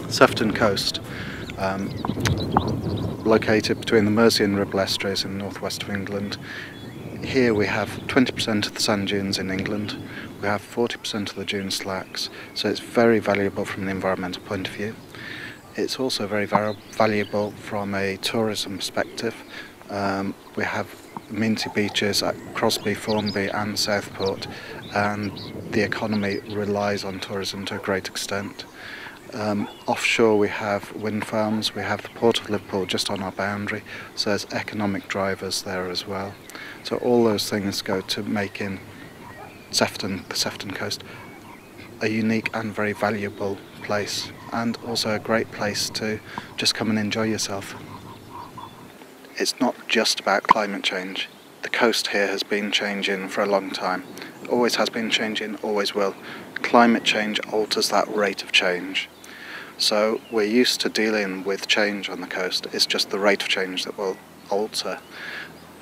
Sefton Coast, located between the Mersey and Ribble estuaries in the northwest of England. Here we have 20% of the sand dunes in England, we have 40% of the dune slacks, so it's very valuable from an environmental point of view. It's also very valuable from a tourism perspective. We have amenity beaches at Crosby, Formby and Southport, and the economy relies on tourism to a great extent. Offshore we have wind farms, we have the Port of Liverpool just on our boundary, so there's economic drivers there as well. So all those things go to making Sefton, the Sefton Coast, a unique and very valuable place, and also a great place to just come and enjoy yourself. It's not just about climate change. The coast here has been changing for a long time. Always has been changing, always will. Climate change alters that rate of change. So we're used to dealing with change on the coast. It's just the rate of change that will alter.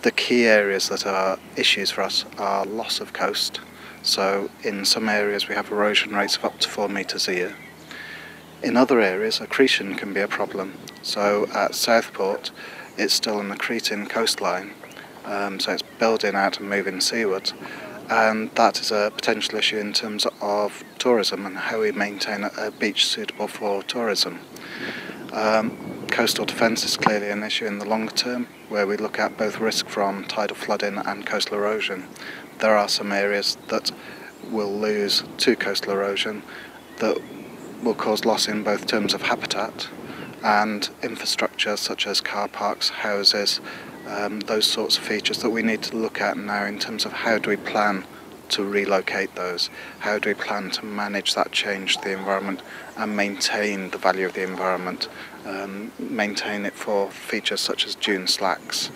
The key areas that are issues for us are loss of coast. So in some areas we have erosion rates of up to 4 metres a year. In other areas accretion can be a problem. So at Southport it's still an accreting coastline, so it's building out and moving seaward. And that is a potential issue in terms of tourism and how we maintain a beach suitable for tourism. Coastal defence is clearly an issue in the longer term, where we look at both risk from tidal flooding and coastal erosion. There are some areas that will lose to coastal erosion that will cause loss in both terms of habitat and infrastructure such as car parks, houses, those sorts of features that we need to look at now in terms of how do we plan to relocate those, how do we plan to manage that change to the environment and maintain the value of the environment, maintain it for features such as dune slacks,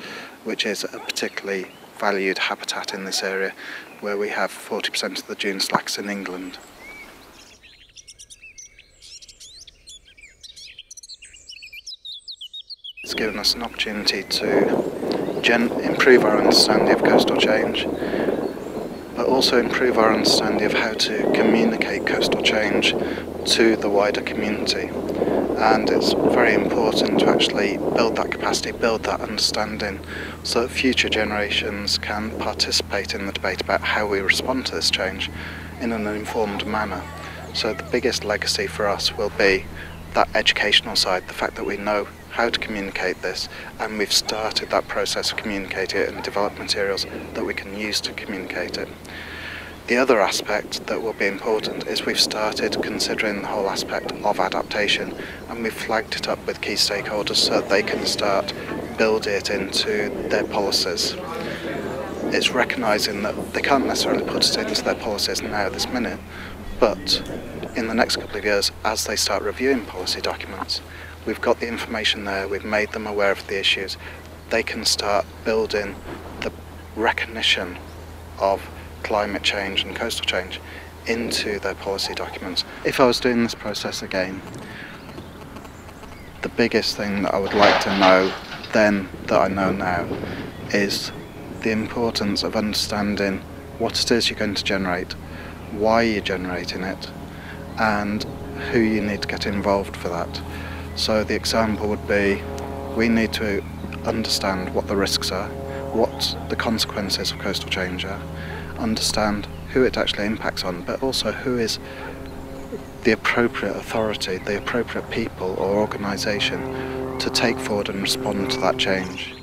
which is a particularly valued habitat in this area where we have 40% of the dune slacks in England. It's given us an opportunity to improve our understanding of coastal change, but also improve our understanding of how to communicate coastal change to the wider community. And it's very important to actually build that capacity, build that understanding, so that future generations can participate in the debate about how we respond to this change in an informed manner. So the biggest legacy for us will be that educational side, the fact that we know how to communicate this, and we've started that process of communicating it and developed materials that we can use to communicate it. The other aspect that will be important is we've started considering the whole aspect of adaptation, and we've flagged it up with key stakeholders so that they can start building it into their policies. It's recognising that they can't necessarily put it into their policies now this minute, but in the next couple of years, as they start reviewing policy documents, we've got the information there, we've made them aware of the issues, they can start building the recognition of climate change and coastal change into their policy documents. If I was doing this process again, the biggest thing that I would like to know then that I know now is the importance of understanding what it is you're going to generate, why you're generating it, and who you need to get involved for that. So the example would be, we need to understand what the risks are, what the consequences of coastal change are, understand who it actually impacts on, but also who is the appropriate authority, the appropriate people or organisation to take forward and respond to that change.